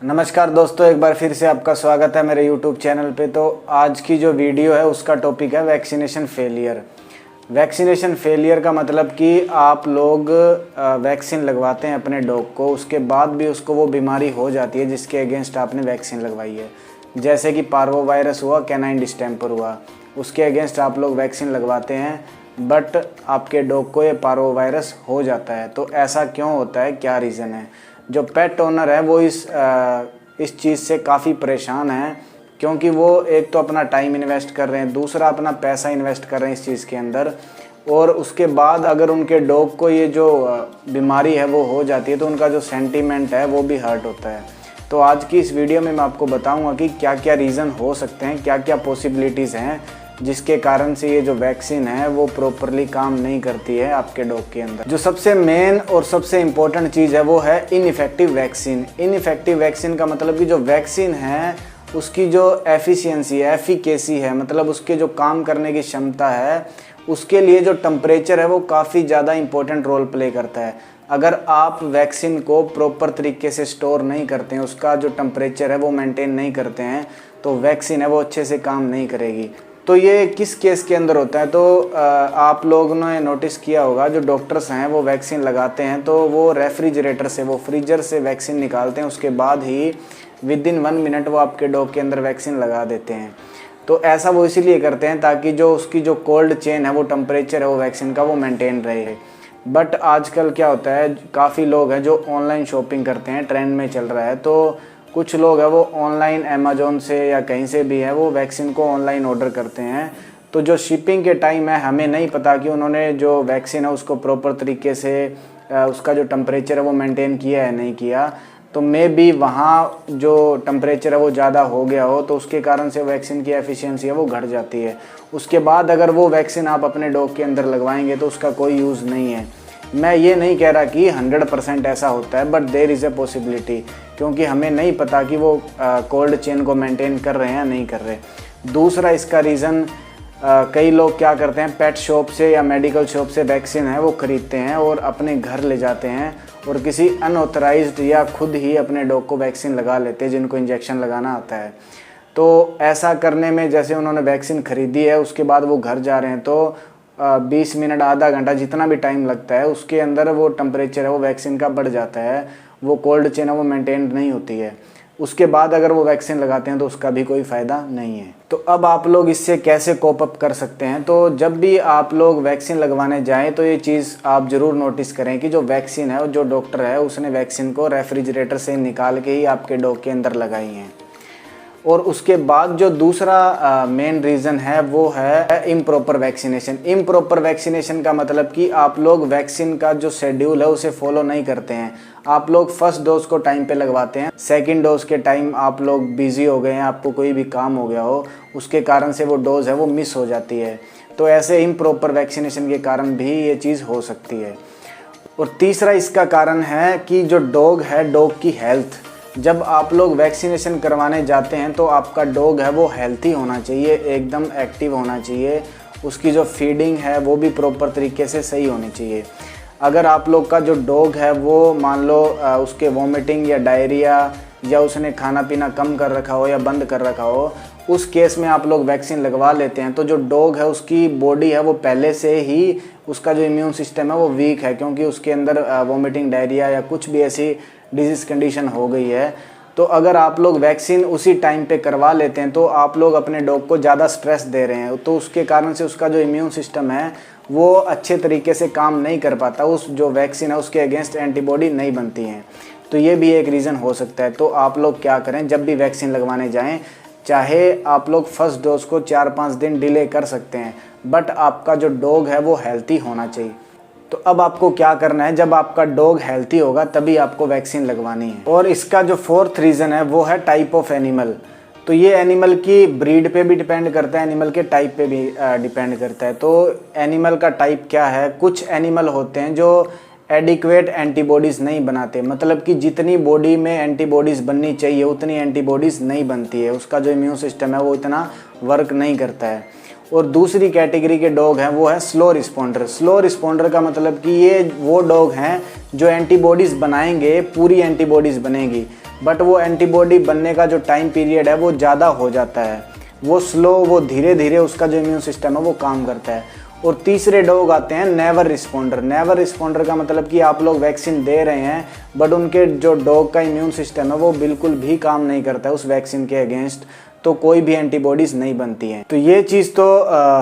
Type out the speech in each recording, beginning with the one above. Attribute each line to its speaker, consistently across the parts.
Speaker 1: नमस्कार दोस्तों, एक बार फिर से आपका स्वागत है मेरे YouTube चैनल पे। तो आज की जो वीडियो है उसका टॉपिक है वैक्सीनेशन फेलियर। वैक्सीनेशन फेलियर का मतलब कि आप लोग वैक्सीन लगवाते हैं अपने डॉग को, उसके बाद भी उसको वो बीमारी हो जाती है जिसके अगेंस्ट आपने वैक्सीन लगवाई है। जैसे कि पार्वो वायरस हुआ, कैनाइन डिस्टेम्पर हुआ, उसके अगेंस्ट आप लोग वैक्सीन लगवाते हैं बट आपके डॉग को ये पार्वो वायरस हो जाता है। तो ऐसा क्यों होता है, क्या रीज़न है? जो पेट ओनर है वो इस चीज़ से काफ़ी परेशान है, क्योंकि वो एक तो अपना टाइम इन्वेस्ट कर रहे हैं, दूसरा अपना पैसा इन्वेस्ट कर रहे हैं इस चीज़ के अंदर, और उसके बाद अगर उनके डॉग को ये जो बीमारी है वो हो जाती है तो उनका जो सेंटीमेंट है वो भी हर्ट होता है। तो आज की इस वीडियो में मैं आपको बताऊंगा कि क्या क्या रीज़न हो सकते हैं, क्या क्या पॉसिबिलिटीज़ हैं जिसके कारण से ये जो वैक्सीन है वो प्रॉपरली काम नहीं करती है आपके डॉग के अंदर। जो सबसे मेन और सबसे इम्पोर्टेंट चीज़ है वो है इनइफेक्टिव वैक्सीन। इनइफेक्टिव वैक्सीन का मतलब कि जो वैक्सीन है उसकी जो एफिशिएंसी है, एफिकेसी है, मतलब उसके जो काम करने की क्षमता है, उसके लिए जो टेम्परेचर है वो काफ़ी ज़्यादा इम्पोर्टेंट रोल प्ले करता है। अगर आप वैक्सीन को प्रॉपर तरीके से स्टोर नहीं करते हैं, उसका जो टेम्परेचर है वो मेंटेन नहीं करते हैं, तो वैक्सीन है वो अच्छे से काम नहीं करेगी। तो ये किस केस के अंदर होता है? तो आप लोगों ने नोटिस किया होगा, जो डॉक्टर्स हैं वो वैक्सीन लगाते हैं तो वो रेफ्रिजरेटर से, वो फ्रीजर से वैक्सीन निकालते हैं, उसके बाद ही विदिन 1 मिनट वो आपके डॉग के अंदर वैक्सीन लगा देते हैं। तो ऐसा वो इसीलिए करते हैं ताकि जो उसकी जो कोल्ड चेन है, वो टेम्परेचर है वो वैक्सीन का वो मेंटेन रहे। बट आजकल क्या होता है, काफ़ी लोग हैं जो ऑनलाइन शॉपिंग करते हैं, ट्रेंड में चल रहा है, तो कुछ लोग हैं वो ऑनलाइन अमेज़ॉन से या कहीं से भी है वो वैक्सीन को ऑनलाइन ऑर्डर करते हैं। तो जो शिपिंग के टाइम है, हमें नहीं पता कि उन्होंने जो वैक्सीन है उसको प्रॉपर तरीके से उसका जो टेम्परेचर है वो मेंटेन किया है नहीं किया। तो मे बी वहाँ जो टेम्परेचर है वो ज़्यादा हो गया हो, तो उसके कारण से वैक्सीन की एफिशिएंसी है वो घट जाती है। उसके बाद अगर वो वैक्सीन आप अपने डॉग के अंदर लगवाएंगे तो उसका कोई यूज़ नहीं है। मैं ये नहीं कह रहा कि 100% ऐसा होता है, but there is a possibility, क्योंकि हमें नहीं पता कि वो कोल्ड चेन को मेंटेन कर रहे हैं या नहीं कर रहे। दूसरा इसका रीज़न, कई लोग क्या करते हैं, पेट शॉप से या मेडिकल शॉप से वैक्सीन है वो ख़रीदते हैं और अपने घर ले जाते हैं और किसी अनऑथराइज्ड या खुद ही अपने डॉग को वैक्सीन लगा लेते हैं जिनको इंजेक्शन लगाना आता है। तो ऐसा करने में, जैसे उन्होंने वैक्सीन ख़रीदी है उसके बाद वो घर जा रहे हैं, तो 20 मिनट, आधा घंटा, जितना भी टाइम लगता है उसके अंदर वो टेम्परेचर है वो वैक्सीन का बढ़ जाता है, वो कोल्ड चेन है वो मेंटेन नहीं होती है। उसके बाद अगर वो वैक्सीन लगाते हैं तो उसका भी कोई फ़ायदा नहीं है। तो अब आप लोग इससे कैसे कोप अप कर सकते हैं? तो जब भी आप लोग वैक्सीन लगवाने जाएं तो ये चीज़ आप ज़रूर नोटिस करें कि जो वैक्सीन है, जो डॉक्टर है उसने वैक्सीन को रेफ्रिजरेटर से निकाल के ही आपके डॉग के अंदर लगाई है। और उसके बाद जो दूसरा मेन रीज़न है वो है इम्प्रॉपर वैक्सीनेशन। इम्प्रॉपर वैक्सीनेशन का मतलब कि आप लोग वैक्सीन का जो शेड्यूल है उसे फॉलो नहीं करते हैं। आप लोग फर्स्ट डोज को टाइम पे लगवाते हैं, सेकंड डोज के टाइम आप लोग बिजी हो गए हैं, आपको कोई भी काम हो गया हो, उसके कारण से वो डोज है वो मिस हो जाती है। तो ऐसे इम्प्रॉपर वैक्सीनेशन के कारण भी ये चीज़ हो सकती है। और तीसरा इसका कारण है कि जो डॉग है, डॉग की हेल्थ। जब आप लोग वैक्सीनेशन करवाने जाते हैं तो आपका डॉग है वो हेल्थी होना चाहिए, एकदम एक्टिव होना चाहिए, उसकी जो फीडिंग है वो भी प्रॉपर तरीके से सही होनी चाहिए। अगर आप लोग का जो डॉग है वो मान लो उसके वॉमिटिंग या डायरिया या उसने खाना पीना कम कर रखा हो या बंद कर रखा हो, उस केस में आप लोग वैक्सीन लगवा लेते हैं, तो जो डॉग है उसकी बॉडी है वो पहले से ही, उसका जो इम्यून सिस्टम है वो वीक है, क्योंकि उसके अंदर वॉमिटिंग, डायरिया या कुछ भी ऐसी डिजीज़ कंडीशन हो गई है। तो अगर आप लोग वैक्सीन उसी टाइम पे करवा लेते हैं तो आप लोग अपने डॉग को ज़्यादा स्ट्रेस दे रहे हैं, तो उसके कारण से उसका जो इम्यून सिस्टम है वो अच्छे तरीके से काम नहीं कर पाता, उस जो वैक्सीन है उसके अगेंस्ट एंटीबॉडी नहीं बनती हैं। तो ये भी एक रीज़न हो सकता है। तो आप लोग क्या करें, जब भी वैक्सीन लगवाने जाएँ, चाहे आप लोग फर्स्ट डोज को 4-5 दिन डिले कर सकते हैं, बट आपका जो डॉग है वो हेल्थी होना चाहिए। तो अब आपको क्या करना है, जब आपका डॉग हेल्थी होगा तभी आपको वैक्सीन लगवानी है। और इसका जो फोर्थ रीज़न है वो है टाइप ऑफ एनिमल। तो ये एनिमल की ब्रीड पे भी डिपेंड करता है, एनिमल के टाइप पे भी डिपेंड करता है। तो एनिमल का टाइप क्या है, कुछ एनिमल होते हैं जो एडिक्वेट एंटीबॉडीज़ नहीं बनाते, मतलब कि जितनी बॉडी में एंटीबॉडीज़ बननी चाहिए उतनी एंटीबॉडीज़ नहीं बनती है, उसका जो इम्यून सिस्टम है वो इतना वर्क नहीं करता है। और दूसरी कैटेगरी के डॉग हैं वो है स्लो रिस्पॉन्डर। स्लो रिस्पॉन्डर का मतलब कि ये वो डॉग हैं जो एंटीबॉडीज़ बनाएंगे, पूरी एंटीबॉडीज़ बनेगी, बट वो एंटीबॉडी बनने का जो टाइम पीरियड है वो ज़्यादा हो जाता है, वो स्लो, वो धीरे धीरे उसका जो इम्यून सिस्टम है वो काम करता है। और तीसरे डॉग आते हैं नेवर रिस्पॉन्डर। नेवर रिस्पॉन्डर का मतलब कि आप लोग वैक्सीन दे रहे हैं बट उनके जो डॉग का इम्यून सिस्टम है वो बिल्कुल भी काम नहीं करता है उस वैक्सीन के अगेंस्ट, तो कोई भी एंटीबॉडीज़ नहीं बनती हैं। तो ये चीज़ तो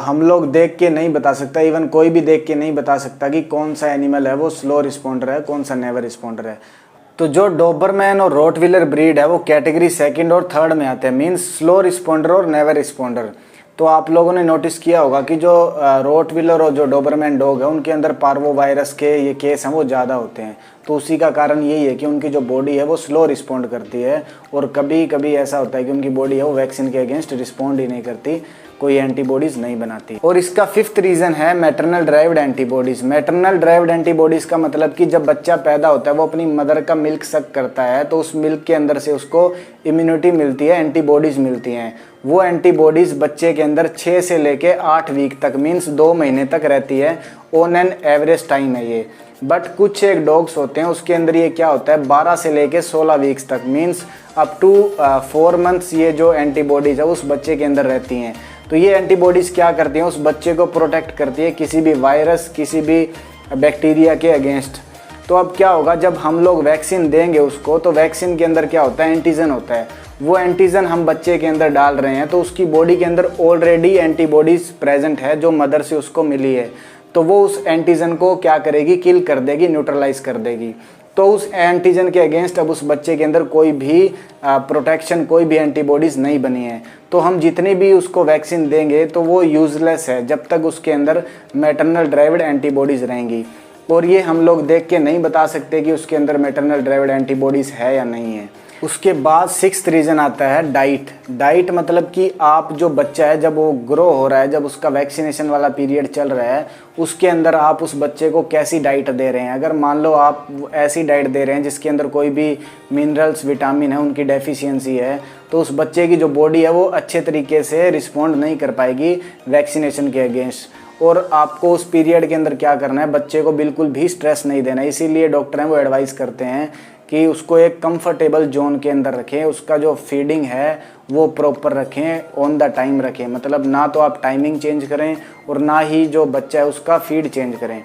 Speaker 1: हम लोग देख के नहीं बता सकता, इवन कोई भी देख के नहीं बता सकता कि कौन सा एनिमल है वो स्लो रिस्पॉन्डर है, कौन सा नेवर रिस्पॉन्डर है। तो जो डोबरमैन और रोटविलर ब्रीड है वो कैटेगरी सेकंड और थर्ड में आते हैं, मींस स्लो रिस्पॉन्डर और नेवर रिस्पॉन्डर। तो आप लोगों ने नोटिस किया होगा कि जो रोटविलर और जो डोबरमैन डॉग है उनके अंदर पार्वो वायरस के ये केस हैं वो ज़्यादा होते हैं। तो उसी का कारण यही है कि उनकी जो बॉडी है वो स्लो रिस्पॉन्ड करती है, और कभी कभी ऐसा होता है कि उनकी बॉडी है वो वैक्सीन के अगेंस्ट रिस्पॉन्ड ही नहीं करती, कोई एंटीबॉडीज़ नहीं बनाती। और इसका फिफ्थ रीज़न है maternal derived antibodies. Maternal derived antibodies का मतलब कि जब बच्चा पैदा होता है वो अपनी मदर का मिल्क सक करता है, तो उस मिल्क के अंदर से उसको इम्यूनिटी मिलती है, एंटीबॉडीज़ मिलती हैं। वो एंटीबॉडीज़ बच्चे के अंदर 6 से लेके 8 वीक तक, मीन्स 2 महीने तक रहती है, ऑन एन एवरेज टाइम है ये। बट कुछ एक डॉग्स होते हैं उसके अंदर ये क्या होता है 12 से लेके 16 वीक्स तक, मीन्स अप टू 4 मंथ्स ये जो एंटीबॉडीज़ है उस बच्चे के अंदर रहती हैं। तो ये एंटीबॉडीज़ क्या करती हैं, उस बच्चे को प्रोटेक्ट करती है किसी भी वायरस, किसी भी बैक्टीरिया के अगेंस्ट। तो अब क्या होगा, जब हम लोग वैक्सीन देंगे उसको, तो वैक्सीन के अंदर क्या होता है, एंटीजन होता है। वो एंटीजन हम बच्चे के अंदर डाल रहे हैं, तो उसकी बॉडी के अंदर ऑलरेडी एंटीबॉडीज़ प्रेजेंट है जो मदर से उसको मिली है, तो वो उस एंटीजन को क्या करेगी, किल कर देगी, न्यूट्रलाइज कर देगी। तो उस एंटीजन के अगेंस्ट अब उस बच्चे के अंदर कोई भी प्रोटेक्शन, कोई भी एंटीबॉडीज़ नहीं बनी है। तो हम जितनी भी उसको वैक्सीन देंगे तो वो यूज़लेस है जब तक उसके अंदर मैटरनल ड्राइव्ड एंटीबॉडीज़ रहेंगी। और ये हम लोग देख के नहीं बता सकते कि उसके अंदर मैटरनल ड्राइव्ड एंटीबॉडीज़ है या नहीं है। उसके बाद सिक्स्थ रीज़न आता है डाइट। डाइट मतलब कि आप जो बच्चा है जब वो ग्रो हो रहा है, जब उसका वैक्सीनेशन वाला पीरियड चल रहा है, उसके अंदर आप उस बच्चे को कैसी डाइट दे रहे हैं। अगर मान लो आप ऐसी डाइट दे रहे हैं जिसके अंदर कोई भी मिनरल्स, विटामिन है, उनकी डेफिशिएंसी है, तो उस बच्चे की जो बॉडी है वो अच्छे तरीके से रिस्पॉन्ड नहीं कर पाएगी वैक्सीनेशन के अगेंस्ट। और आपको उस पीरियड के अंदर क्या करना है, बच्चे को बिल्कुल भी स्ट्रेस नहीं देना। इसीलिए डॉक्टर हैं वो एडवाइस करते हैं कि उसको एक कंफर्टेबल जोन के अंदर रखें, उसका जो फीडिंग है वो प्रॉपर रखें, ऑन द टाइम रखें। मतलब ना तो आप टाइमिंग चेंज करें और ना ही जो बच्चा है उसका फीड चेंज करें।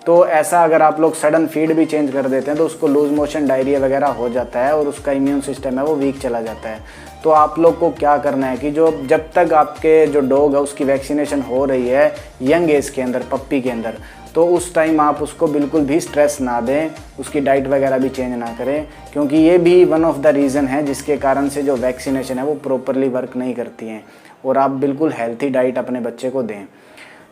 Speaker 1: तो ऐसा अगर आप लोग सडन फीड भी चेंज कर देते हैं तो उसको लूज मोशन, डायरिया वगैरह हो जाता है और उसका इम्यून सिस्टम है वो वीक चला जाता है। तो आप लोग को क्या करना है कि जो जब तक आपके जो डॉग है उसकी वैक्सीनेशन हो रही है यंग एज के अंदर, पप्पी के अंदर, तो उस टाइम आप उसको बिल्कुल भी स्ट्रेस ना दें, उसकी डाइट वगैरह भी चेंज ना करें, क्योंकि ये भी वन ऑफ द रीज़न है जिसके कारण से जो वैक्सीनेशन है वो प्रॉपरली वर्क नहीं करती हैं। और आप बिल्कुल हेल्थी डाइट अपने बच्चे को दें।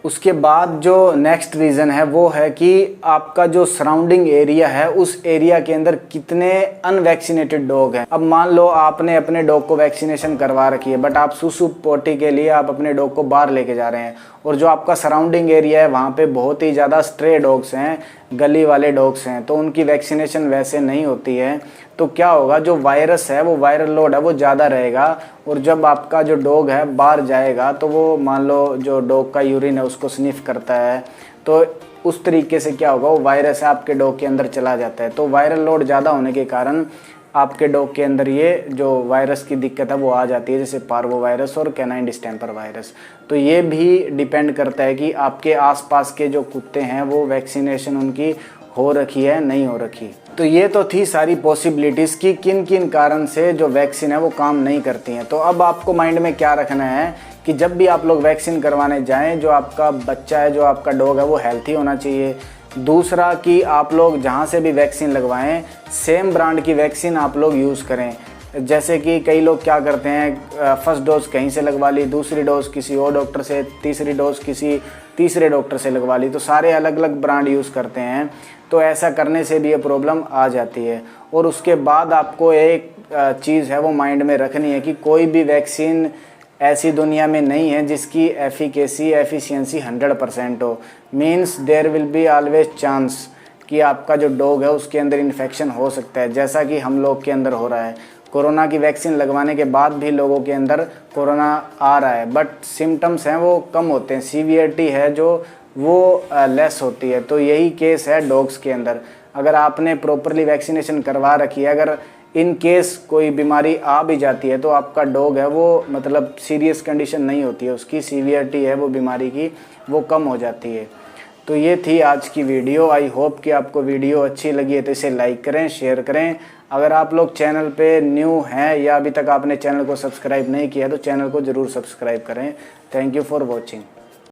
Speaker 1: उसके बाद जो नेक्स्ट रीज़न है वो है कि आपका जो सराउंडिंग एरिया है उस एरिया के अंदर कितने अनवैक्सीनेटेड डॉग हैं। अब मान लो आपने अपने डॉग को वैक्सीनेशन करवा रखी है बट आप सुसु पोटी के लिए आप अपने डॉग को बाहर लेके जा रहे हैं और जो आपका सराउंडिंग एरिया है वहाँ पे बहुत ही ज़्यादा स्ट्रे डॉग्स हैं, गली वाले डॉग्स हैं, तो उनकी वैक्सीनेशन वैसे नहीं होती है। तो क्या होगा, जो वायरस है वो वायरल लोड है वो ज़्यादा रहेगा और जब आपका जो डॉग है बाहर जाएगा तो वो मान लो जो डॉग का यूरिन है उसको स्निफ करता है, तो उस तरीके से क्या होगा, वो वायरस है आपके डॉग के अंदर चला जाता है। तो वायरल लोड ज़्यादा होने के कारण आपके डॉग के अंदर ये जो वायरस की दिक्कत है वो आ जाती है, जैसे पार्वो वायरस और कैनाइन डिस्टेंपर वायरस। तो ये भी डिपेंड करता है कि आपके आसपास के जो कुत्ते हैं वो वैक्सीनेशन उनकी हो रखी है, नहीं हो रखी। तो ये तो थी सारी पॉसिबिलिटीज़ कि किन किन कारण से जो वैक्सीन है वो काम नहीं करती हैं। तो अब आपको माइंड में क्या रखना है कि जब भी आप लोग वैक्सीन करवाने जाएं, जो आपका बच्चा है, जो आपका डॉग है वो हेल्थी होना चाहिए। दूसरा कि आप लोग जहाँ से भी वैक्सीन लगवाएं सेम ब्रांड की वैक्सीन आप लोग यूज़ करें। जैसे कि कई लोग क्या करते हैं, फर्स्ट डोज कहीं से लगवा ली, दूसरी डोज किसी और डॉक्टर से, तीसरी डोज किसी तीसरे डॉक्टर से लगवा ली, तो सारे अलग अलग ब्रांड यूज़ करते हैं। तो ऐसा करने से भी ये प्रॉब्लम आ जाती है। और उसके बाद आपको एक चीज़ है वो माइंड में रखनी है कि कोई भी वैक्सीन ऐसी दुनिया में नहीं है जिसकी एफिशिएंसी 100% हो। Means there will be always chance कि आपका जो डॉग है उसके अंदर इन्फेक्शन हो सकता है, जैसा कि हम लोग के अंदर हो रहा है। कोरोना की वैक्सीन लगवाने के बाद भी लोगों के अंदर कोरोना आ रहा है बट सिम्टम्स हैं वो कम होते हैं, सीवियरिटी है जो वो लेस होती है। तो यही केस है डॉग्स के अंदर। अगर आपने प्रॉपरली वैक्सीनेशन करवा रखी है, अगर इन केस कोई बीमारी आ भी जाती है तो आपका डॉग है वो मतलब सीरियस कंडीशन नहीं होती है, उसकी सीवियरिटी है वो बीमारी की वो कम हो जाती है। तो ये थी आज की वीडियो। आई होप कि आपको वीडियो अच्छी लगी है तो इसे लाइक करें, शेयर करें। अगर आप लोग चैनल पे न्यू हैं या अभी तक आपने चैनल को सब्सक्राइब नहीं किया तो चैनल को ज़रूर सब्सक्राइब करें। Thank you for watching.